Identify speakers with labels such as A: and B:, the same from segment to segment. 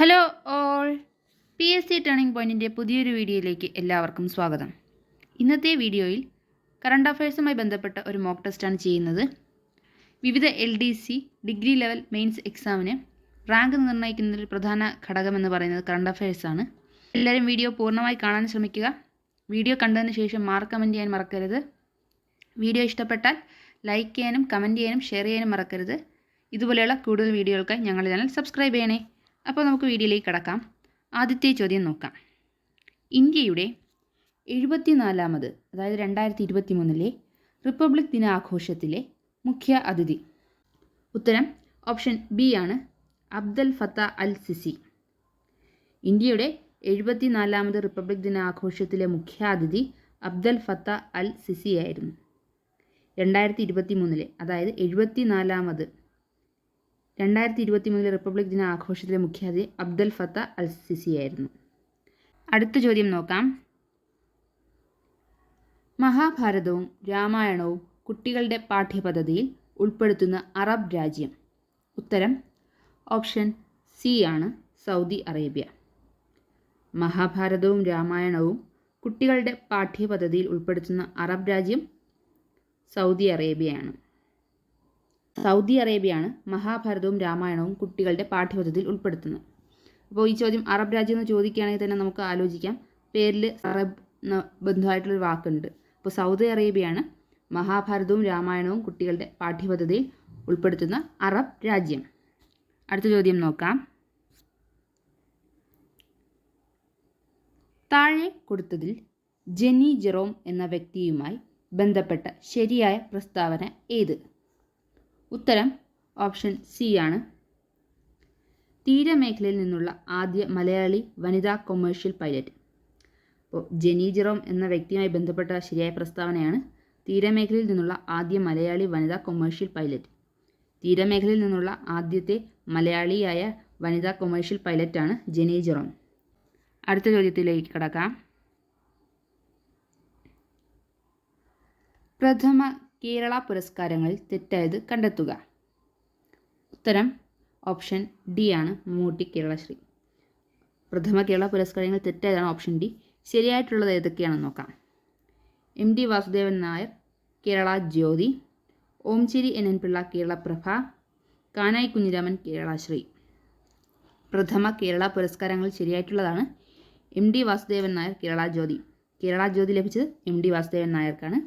A: Hello all, PSC turning പോയിൻറ്റിൻ്റെ പുതിയൊരു വീഡിയോയിലേക്ക് എല്ലാവർക്കും സ്വാഗതം. ഇന്നത്തെ വീഡിയോയിൽ കറണ്ട് അഫയേഴ്സുമായി ബന്ധപ്പെട്ട ഒരു മോക്ക് ടെസ്റ്റാണ് ചെയ്യുന്നത്. വിവിധ LDC ഡിഗ്രി ലെവൽ മെയിൻസ് എക്സാമിന് റാങ്ക് നിർണ്ണയിക്കുന്നതിൽ പ്രധാന ഘടകമെന്ന് പറയുന്നത് കറണ്ട് അഫയേഴ്സാണ്. എല്ലാവരും വീഡിയോ പൂർണ്ണമായി കാണാൻ ശ്രമിക്കുക. വീഡിയോ കണ്ടതിന് ശേഷം മാർക്ക് കമൻറ്റ് ചെയ്യാൻ മറക്കരുത്. വീഡിയോ ഇഷ്ടപ്പെട്ടാൽ ലൈക്ക് ചെയ്യാനും കമൻറ്റ് ചെയ്യാനും ഷെയർ ചെയ്യാനും മറക്കരുത്. ഇതുപോലെയുള്ള കൂടുതൽ വീഡിയോകൾക്കായി ഞങ്ങളുടെ ചാനൽ സബ്സ്ക്രൈബ് ചെയ്യണേ. അപ്പോൾ നമുക്ക് വീഡിയോയിലേക്ക് കടക്കാം. ആദ്യത്തെ ചോദ്യം നോക്കാം. ഇന്ത്യയുടെ 74ാമത് അതായത് 2023 റിപ്പബ്ലിക് ദിനാഘോഷത്തിലെ മുഖ്യ അതിഥി. ഉത്തരം ഓപ്ഷൻ ബി ആണ്, അബ്ദൽ ഫത്ത അൽ സിസി. ഇന്ത്യയുടെ 74ാമത് റിപ്പബ്ലിക് ദിനാഘോഷത്തിലെ മുഖ്യാതിഥി അബ്ദൽ ഫത്ത അൽ സിസി ആയിരുന്നു. 2023 അതായത് 74ാമത് 2023 റിപ്പബ്ലിക് ദിന ആഘോഷത്തിലെ മുഖ്യാതിഥി അബ്ദൽ ഫത്ത അൽ സിസി ആയിരുന്നു. അടുത്ത ചോദ്യം നോക്കാം. മഹാഭാരതവും രാമായണവും കുട്ടികളുടെ പാഠ്യപദ്ധതിയിൽ ഉൾപ്പെടുത്തുന്ന അറബ് രാജ്യം. ഉത്തരം ഓപ്ഷൻ സി ആണ്, സൗദി അറേബ്യ. മഹാഭാരതവും രാമായണവും കുട്ടികളുടെ പാഠ്യപദ്ധതിയിൽ ഉൾപ്പെടുത്തുന്ന അറബ് രാജ്യം സൗദി അറേബ്യയാണ്. സൗദി അറേബ്യയാണ് മഹാഭാരതവും രാമായണവും കുട്ടികളുടെ പാഠ്യപദ്ധതിയിൽ ഉൾപ്പെടുത്തുന്നത്. അപ്പോൾ ഈ ചോദ്യം അറബ് രാജ്യം എന്ന് ചോദിക്കുകയാണെങ്കിൽ തന്നെ നമുക്ക് ആലോചിക്കാം, പേരിൽ അറബ് ബന്ധമായിട്ടുള്ളൊരു വാക്കുണ്ട്. അപ്പോൾ സൗദി അറേബ്യയാണ് മഹാഭാരതവും രാമായണവും കുട്ടികളുടെ പാഠ്യപദ്ധതിയിൽ ഉൾപ്പെടുത്തുന്ന അറബ് രാജ്യം. അടുത്ത ചോദ്യം നോക്കാം. താഴെ കൊടുത്തതിൽ ജെന്നി ജെറോം എന്ന വ്യക്തിയുമായി ബന്ധപ്പെട്ട ശരിയായ പ്രസ്താവന ഏത്? ഉത്തരം ഓപ്ഷൻ സി ആണ്. തീരമേഖലയിൽ നിന്നുള്ള ആദ്യ മലയാളി വനിതാ കൊമേഴ്ഷ്യൽ പൈലറ്റ്. അപ്പോൾ ജെന്നി ജെറോം എന്ന വ്യക്തിയുമായി ബന്ധപ്പെട്ട ശരിയായ പ്രസ്താവനയാണ് തീരമേഖലയിൽ നിന്നുള്ള ആദ്യ മലയാളി വനിതാ കൊമേഴ്ഷ്യൽ പൈലറ്റ്. തീരമേഖലയിൽ നിന്നുള്ള ആദ്യത്തെ മലയാളിയായ വനിതാ കൊമേഴ്ഷ്യൽ പൈലറ്റാണ് ജെന്നി ജെറോം. അടുത്ത ചോദ്യത്തിലേക്ക് കടക്കാം. പ്രഥമ കേരള പുരസ്കാരങ്ങളിൽ തെറ്റായത് കണ്ടെത്തുക. ഉത്തരം ഓപ്ഷൻ ഡി ആണ്, മമ്മൂട്ടി കേരളശ്രീ. പ്രഥമ കേരള പുരസ്കാരങ്ങൾ തെറ്റായതാണ് ഓപ്ഷൻ ഡി. ശരിയായിട്ടുള്ളത് ഏതൊക്കെയാണെന്ന് നോക്കാം. MD വാസുദേവൻ നായർ കേരള ജ്യോതി, ഓംചേരി NN പിള്ള കേരള പ്രഭ, കാനായി കുഞ്ഞിരാമൻ കേരളശ്രീ. പ്രഥമ കേരള പുരസ്കാരങ്ങൾ ശരിയായിട്ടുള്ളതാണ് MD വാസുദേവൻ നായർ കേരള ജ്യോതി. കേരള ജ്യോതി ലഭിച്ചത് MD വാസുദേവൻ നായർക്കാണ്.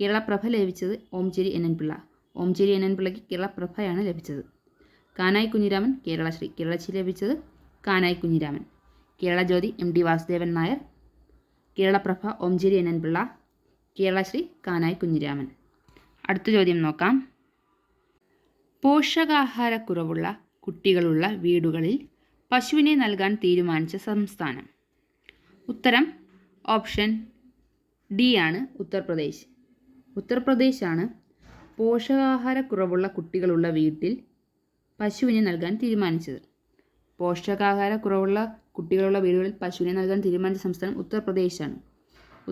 A: കേരള പ്രഭ ലഭിച്ചത് ഓംചേരി NN പിള്ള. ഓംചേരി NN പിള്ളയ്ക്ക് കേരള പ്രഭയാണ് ലഭിച്ചത്. കാനായി കുഞ്ഞിരാമൻ കേരളശ്രീ. കേരളശ്രീ ലഭിച്ചത് കാനായി കുഞ്ഞിരാമൻ. കേരള ജ്യോതി MD വാസുദേവൻ നായർ, കേരള പ്രഭ ഓംചേരി NN പിള്ള, കേരളശ്രീ കാനായി കുഞ്ഞിരാമൻ. അടുത്ത ചോദ്യം നോക്കാം. പോഷകാഹാരക്കുറവുള്ള കുട്ടികളുള്ള വീടുകളിൽ പശുവിനെ നൽകാൻ തീരുമാനിച്ച സംസ്ഥാനം. ഉത്തരം ഓപ്ഷൻ ഡി ആണ്, ഉത്തർപ്രദേശ്. ഉത്തർപ്രദേശാണ് പോഷകാഹാരക്കുറവുള്ള കുട്ടികളുള്ള വീട്ടിൽ പശുവിനെ നൽകാൻ തീരുമാനിച്ചത്. പോഷകാഹാരക്കുറവുള്ള കുട്ടികളുള്ള വീടുകളിൽ പശുവിനെ നൽകാൻ തീരുമാനിച്ച സംസ്ഥാനം ഉത്തർപ്രദേശാണ്.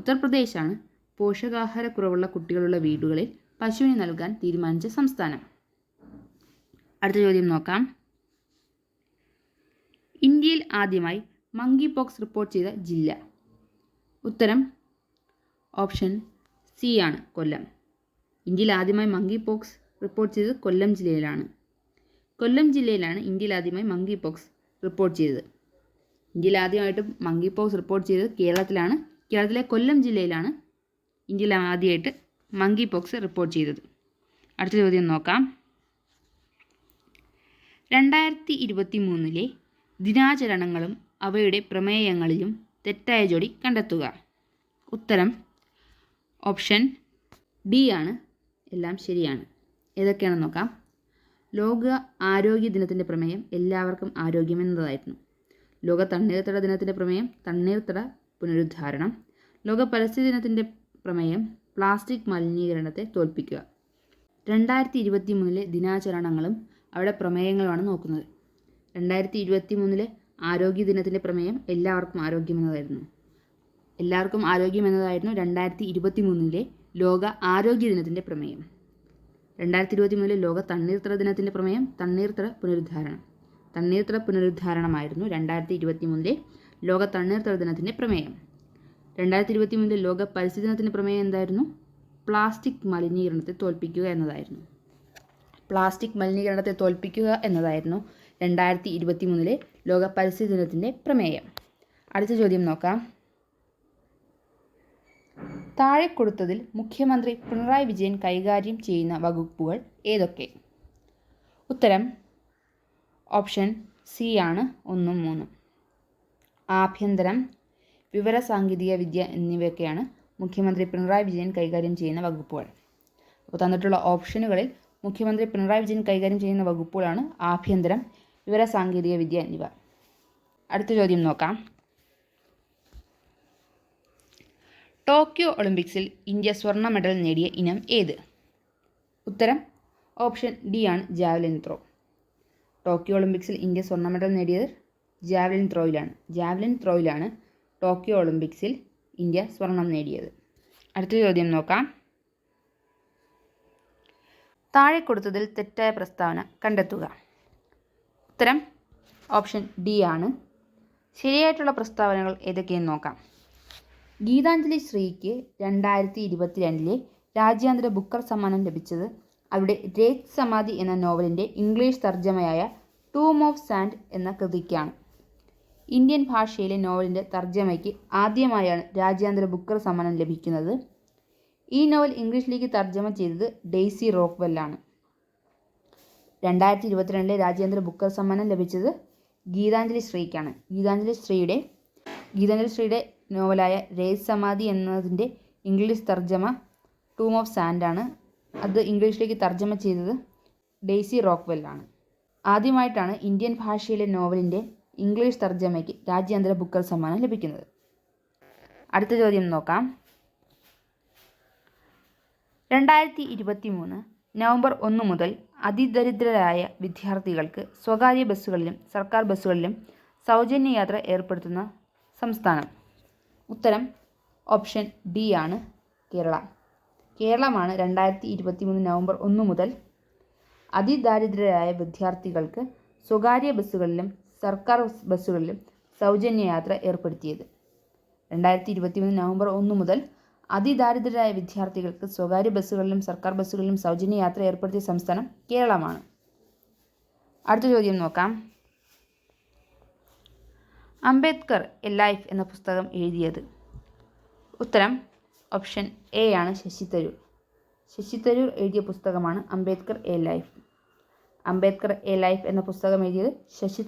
A: ഉത്തർപ്രദേശാണ് പോഷകാഹാരക്കുറവുള്ള കുട്ടികളുള്ള വീടുകളിൽ പശുവിനെ നൽകാൻ തീരുമാനിച്ച സംസ്ഥാനം. അടുത്ത ചോദ്യം നോക്കാം. ഇന്ത്യയിൽ ആദ്യമായി മങ്കി പോക്സ് റിപ്പോർട്ട് ചെയ്ത ജില്ല. ഉത്തരം ഓപ്ഷൻ സി ആണ്, കൊല്ലം. ഇന്ത്യയിൽ ആദ്യമായി മങ്കി പോക്സ് റിപ്പോർട്ട് ചെയ്തത് കൊല്ലം ജില്ലയിലാണ്. കൊല്ലം ജില്ലയിലാണ് ഇന്ത്യയിൽ ആദ്യമായി മങ്കി പോക്സ് റിപ്പോർട്ട് ചെയ്തത്. ഇന്ത്യയിൽ ആദ്യമായിട്ട് മങ്കി പോക്സ് റിപ്പോർട്ട് ചെയ്തത് കേരളത്തിലാണ്. കേരളത്തിലെ കൊല്ലം ജില്ലയിലാണ് ഇന്ത്യയിൽ ആദ്യമായിട്ട് മങ്കി പോക്സ് റിപ്പോർട്ട് ചെയ്തത്. അടുത്ത ചോദ്യം നോക്കാം. 2023 ദിനാചരണങ്ങളും അവയുടെ പ്രമേയങ്ങളിലും തെറ്റായ ജോഡി കണ്ടെത്തുക. ഉത്തരം ഓപ്ഷൻ ഡി ആണ്, എല്ലാം ശരിയാണ്. ഏതൊക്കെയാണെന്ന് നോക്കാം. ലോക ആരോഗ്യ ദിനത്തിൻ്റെ പ്രമേയം എല്ലാവർക്കും ആരോഗ്യം എന്നതായിരുന്നു. ലോക തണ്ണീർത്തട ദിനത്തിൻ്റെ പ്രമേയം തണ്ണീർത്തട പുനരുദ്ധാരണം. ലോക പരിസ്ഥിതി ദിനത്തിൻ്റെ പ്രമേയം പ്ലാസ്റ്റിക് മലിനീകരണത്തെ തോൽപ്പിക്കുക. 2023 ദിനാചരണങ്ങളും അവയുടെ പ്രമേയങ്ങളുമാണ് നോക്കുന്നത്. 2023 ആരോഗ്യ ദിനത്തിൻ്റെ പ്രമേയം എല്ലാവർക്കും ആരോഗ്യം എന്നതായിരുന്നു. എല്ലാവർക്കും ആരോഗ്യം എന്നതായിരുന്നു 2023 ലോക ആരോഗ്യ ദിനത്തിൻ്റെ പ്രമേയം. 2023 ലോക തണ്ണീർത്തട ദിനത്തിൻ്റെ പ്രമേയം തണ്ണീർത്തട പുനരുദ്ധാരണം. തണ്ണീർത്തട പുനരുദ്ധാരണമായിരുന്നു 2023 ലോക തണ്ണീർത്തട ദിനത്തിൻ്റെ പ്രമേയം. 2023 ലോക പരിസ്ഥിതി ദിനത്തിൻ്റെ പ്രമേയം എന്തായിരുന്നു? പ്ലാസ്റ്റിക് മലിനീകരണത്തെ തോൽപ്പിക്കുക എന്നതായിരുന്നു. പ്ലാസ്റ്റിക് മലിനീകരണത്തെ തോൽപ്പിക്കുക എന്നതായിരുന്നു 2023 ലോക പരിസ്ഥിതി ദിനത്തിൻ്റെ പ്രമേയം. അടുത്ത ചോദ്യം നോക്കാം. താഴെ കൊടുത്തതിൽ മുഖ്യമന്ത്രി പിണറായി വിജയൻ കൈകാര്യം ചെയ്യുന്ന വകുപ്പുകൾ ഏതൊക്കെ? ഉത്തരം ഓപ്ഷൻ സി ആണ് 1, 3. ആഭ്യന്തരം, വിവരസാങ്കേതിക വിദ്യ എന്നിവയൊക്കെയാണ് മുഖ്യമന്ത്രി പിണറായി വിജയൻ കൈകാര്യം ചെയ്യുന്ന വകുപ്പുകൾ. അപ്പോൾ തന്നിട്ടുള്ള ഓപ്ഷനുകളിൽ മുഖ്യമന്ത്രി പിണറായി വിജയൻ കൈകാര്യം ചെയ്യുന്ന വകുപ്പുകളാണ് ആഭ്യന്തരം, വിവരസാങ്കേതിക വിദ്യ എന്നിവ. അടുത്ത ചോദ്യം നോക്കാം. ടോക്കിയോ ഒളിമ്പിക്സിൽ ഇന്ത്യ സ്വർണ്ണ മെഡൽ നേടിയ ഇനം ഏത്? ഉത്തരം ഓപ്ഷൻ ഡി ആണ് ജാവലിൻ ത്രോ. ടോക്കിയോ ഒളിമ്പിക്സിൽ ഇന്ത്യ സ്വർണ്ണ മെഡൽ നേടിയത് ജാവലിൻ ത്രോയിലാണ് ടോക്കിയോ ഒളിമ്പിക്സിൽ ഇന്ത്യ സ്വർണം നേടിയത്. അടുത്ത ചോദ്യം നോക്കാം. താഴെ കൊടുത്തതിൽ തെറ്റായ പ്രസ്താവന കണ്ടെത്തുക. ഉത്തരം ഓപ്ഷൻ ഡി ആണ്. ശരിയായിട്ടുള്ള പ്രസ്താവനകൾ ഏതൊക്കെയെന്ന് നോക്കാം. ഗീതാഞ്ജലി ശ്രീക്ക് 2022 രാജ്യാന്തര ബുക്കർ സമ്മാനം ലഭിച്ചത് അവരുടെ രേഖ് സമാധി എന്ന നോവലിൻ്റെ ഇംഗ്ലീഷ് തർജ്ജമയായ ടൂം ഓഫ് സാൻഡ് എന്ന കൃതിക്കാണ്. ഇന്ത്യൻ ഭാഷയിലെ നോവലിൻ്റെ തർജ്ജമയ്ക്ക് ആദ്യമായാണ് രാജ്യാന്തര ബുക്കർ സമ്മാനം ലഭിക്കുന്നത്. ഈ നോവൽ ഇംഗ്ലീഷിലേക്ക് തർജ്ജമ ചെയ്തത് ഡെയ്സി റോക്ക്വെല്ലാണ്. 2022 രാജ്യാന്തര ബുക്കർ സമ്മാനം ലഭിച്ചത് ഗീതാഞ്ജലി ശ്രീക്കാണ്. ഗീതാഞ്ജലി ശ്രീയുടെ നോവലായ രേഖ് സമാധി എന്നതിൻ്റെ ഇംഗ്ലീഷ് തർജ്ജമ ടൂം ഓഫ് സാൻഡ് ആണ്. അത് ഇംഗ്ലീഷിലേക്ക് തർജ്ജമ ചെയ്തത് ഡെയ്സി റോക്ക്വെല്ലാണ്. ആദ്യമായിട്ടാണ് ഇന്ത്യൻ ഭാഷയിലെ നോവലിൻ്റെ ഇംഗ്ലീഷ് തർജ്ജമയ്ക്ക് രാജ്യാന്തര ബുക്കർ സമ്മാനം ലഭിക്കുന്നത്. അടുത്ത ചോദ്യം നോക്കാം. 2023 നവംബർ 1 മുതൽ അതിദരിദ്രരായ വിദ്യാർത്ഥികൾക്ക് സ്വകാര്യ ബസ്സുകളിലും സർക്കാർ ബസ്സുകളിലും സൗജന്യ യാത്ര ഏർപ്പെടുത്തുന്ന സംസ്ഥാനം? ഉത്തരം ഓപ്ഷൻ ഡി ആണ് കേരളമാണ് 2023 നവംബർ 1 മുതൽ അതിദാരിദ്രരായ വിദ്യാർത്ഥികൾക്ക് സ്വകാര്യ ബസ്സുകളിലും സർക്കാർ ബസ്സുകളിലും സൗജന്യ യാത്ര ഏർപ്പെടുത്തിയത്. 2023 നവംബർ 1 മുതൽ അതിദാരിദ്രരായ വിദ്യാർത്ഥികൾക്ക് സ്വകാര്യ ബസ്സുകളിലും സർക്കാർ ബസ്സുകളിലും സൗജന്യ യാത്ര ഏർപ്പെടുത്തിയ സംസ്ഥാനം കേരളമാണ്. അടുത്ത ചോദ്യം നോക്കാം. അംബേദ്കർ എ ലൈഫ് എന്ന പുസ്തകം എഴുതിയത്? ഉത്തരം ഓപ്ഷൻ എ ആണ് ശശി തരൂർ എഴുതിയ പുസ്തകമാണ് Ambedkar A life. Ambedkar A life എന്ന പുസ്തകം എഴുതിയത് ശശി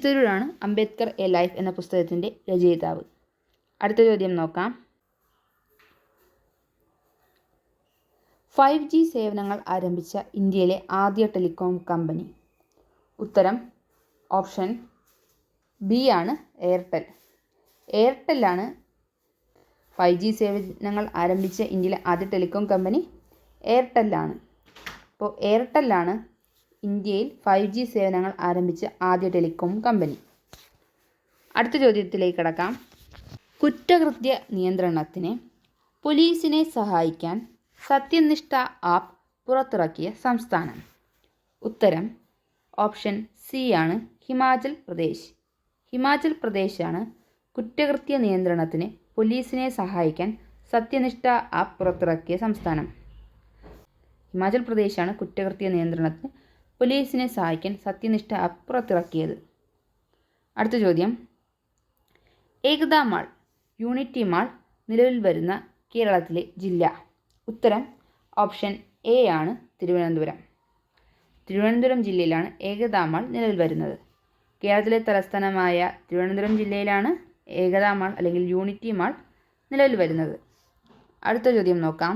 A: തരൂരാണ് അംബേദ്കർ എ ലൈഫ് എന്ന പുസ്തകത്തിൻ്റെ രചയിതാവ്. അടുത്ത ചോദ്യം നോക്കാം. 5G സേവനങ്ങൾ ആരംഭിച്ച ഇന്ത്യയിലെ ആദ്യ ടെലികോം കമ്പനി? ഉത്തരം ഓപ്ഷൻ ബി ആണ് എയർടെല്ലാണ് 5G സേവനങ്ങൾ ആരംഭിച്ച ഇന്ത്യയിലെ ആദ്യ ടെലികോം കമ്പനി എയർടെല്ലാണ്. അപ്പോൾ എയർടെല്ലാണ് ഇന്ത്യയിൽ 5G സേവനങ്ങൾ ആരംഭിച്ച ആദ്യ ടെലികോം കമ്പനി. അടുത്ത ചോദ്യത്തിലേക്ക് കടക്കാം. കുറ്റകൃത്യ നിയന്ത്രണത്തിന് പോലീസിനെ സഹായിക്കാൻ സത്യനിഷ്ഠ ആപ്പ് പുറത്തിറക്കിയ സംസ്ഥാനം? ഉത്തരം ഓപ്ഷൻ സി ആണ് ഹിമാചൽ പ്രദേശാണ് കുറ്റകൃത്യ നിയന്ത്രണത്തിന് പോലീസിനെ സഹായിക്കാൻ സത്യനിഷ്ഠ ആപ്പ് പുറത്തിറക്കിയ സംസ്ഥാനം. ഹിമാചൽ പ്രദേശാണ് കുറ്റകൃത്യ നിയന്ത്രണത്തിന് പോലീസിനെ സഹായിക്കാൻ സത്യനിഷ്ഠ ആപ്പ് പുറത്തിറക്കിയത്. അടുത്ത ചോദ്യം. ഏകതാ മാൾ, യൂണിറ്റി മാൾ നിലവിൽ വരുന്ന കേരളത്തിലെ ജില്ല? ഉത്തരം ഓപ്ഷൻ എ ആണ് തിരുവനന്തപുരം ജില്ലയിലാണ് ഏകതാ മാൾ നിലവിൽ വരുന്നത്. കേരളത്തിലെ തലസ്ഥാനമായ തിരുവനന്തപുരം ജില്ലയിലാണ് ഏകതാ മാൾ അല്ലെങ്കിൽ യൂണിറ്റി മാൾ നിലവിൽ വരുന്നത്. അടുത്ത ചോദ്യം നോക്കാം.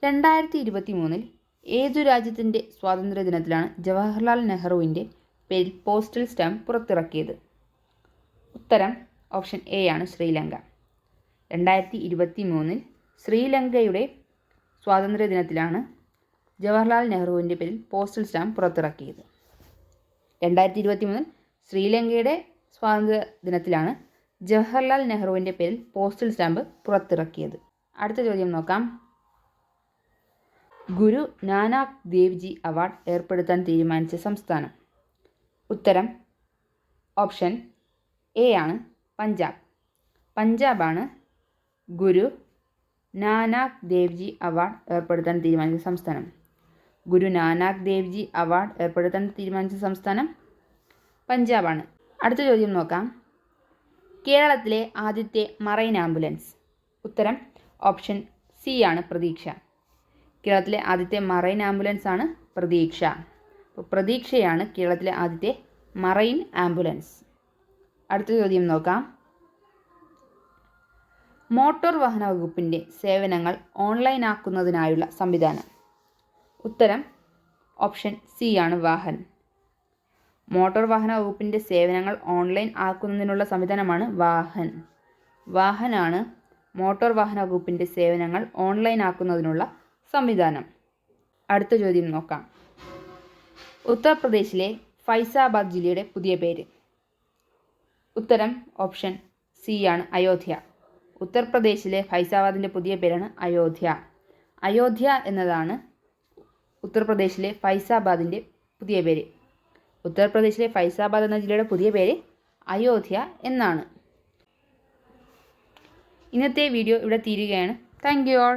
A: 2023 ഏതു രാജ്യത്തിൻ്റെ സ്വാതന്ത്ര്യ ദിനത്തിലാണ് ജവഹർലാൽ നെഹ്റുവിൻ്റെ പേരിൽ പോസ്റ്റൽ സ്റ്റാമ്പ് പുറത്തിറക്കിയത്? ഉത്തരം ഓപ്ഷൻ എ ആണ് ശ്രീലങ്ക. 2023 ശ്രീലങ്കയുടെ സ്വാതന്ത്ര്യ ദിനത്തിലാണ് ജവഹർലാൽ നെഹ്റുവിൻ്റെ പേരിൽ പോസ്റ്റൽ സ്റ്റാമ്പ് പുറത്തിറക്കിയത്. 2023 ശ്രീലങ്കയുടെ സ്വാതന്ത്ര്യ ദിനത്തിലാണ് ജവഹർലാൽ നെഹ്റുവിൻ്റെ പേരിൽ പോസ്റ്റൽ സ്റ്റാമ്പ് പുറത്തിറക്കിയത്. അടുത്ത ചോദ്യം നോക്കാം. ഗുരു നാനാക്ക് ദേവ്ജി അവാർഡ് ഏർപ്പെടുത്താൻ തീരുമാനിച്ച സംസ്ഥാനം? ഉത്തരം ഓപ്ഷൻ എ ആണ് പഞ്ചാബ്. പഞ്ചാബാണ് ഗുരു നാനാക്ക് ദേവ്ജി അവാർഡ് ഏർപ്പെടുത്താൻ തീരുമാനിച്ച സംസ്ഥാനം. ഗുരു നാനാക്ക് ദേവ്ജി അവാർഡ് ഏർപ്പെടുത്താൻ തീരുമാനിച്ച സംസ്ഥാനം പഞ്ചാബാണ്. അടുത്ത ചോദ്യം നോക്കാം. കേരളത്തിലെ ആദ്യത്തെ മറൈൻ ആംബുലൻസ്? ഉത്തരം ഓപ്ഷൻ സി ആണ് പ്രതീക്ഷ. കേരളത്തിലെ ആദ്യത്തെ മറൈൻ ആംബുലൻസ് ആണ് പ്രതീക്ഷ. അപ്പോൾ പ്രതീക്ഷയാണ് കേരളത്തിലെ ആദ്യത്തെ മറൈൻ ആംബുലൻസ്. അടുത്ത ചോദ്യം നോക്കാം. മോട്ടോർ വാഹന വകുപ്പിൻ്റെ സേവനങ്ങൾ ഓൺലൈൻ ആക്കുന്നതിനായുള്ള സംവിധാനം? ഉത്തരം ഓപ്ഷൻ സി ആണ് വാഹൻ. മോട്ടോർ വാഹന വകുപ്പിൻ്റെ സേവനങ്ങൾ ഓൺലൈൻ ആക്കുന്നതിനുള്ള സംവിധാനമാണ് വാഹൻ. വാഹനാണ് മോട്ടോർ വാഹന വകുപ്പിൻ്റെ സേവനങ്ങൾ ഓൺലൈൻ ആക്കുന്നതിനുള്ള സംവിധാനം. അടുത്ത ചോദ്യം നോക്കാം. ഉത്തർപ്രദേശിലെ ഫൈസാബാദ് ജില്ലയുടെ പുതിയ പേര്? ഉത്തരം ഓപ്ഷൻ സി ആണ് അയോധ്യ. ഉത്തർപ്രദേശിലെ ഫൈസാബാദിൻ്റെ പുതിയ പേരാണ് അയോധ്യ. അയോധ്യ എന്നതാണ് ഉത്തർപ്രദേശിലെ ഫൈസാബാദിൻ്റെ പുതിയ പേര്. ഉത്തർപ്രദേശിലെ ഫൈസാബാദ് എന്ന ജില്ലയുടെ പുതിയ പേര് അയോധ്യ എന്നാണ്. ഇന്നത്തെ വീഡിയോ ഇവിടെ തീരുകയാണ്. Thank you all.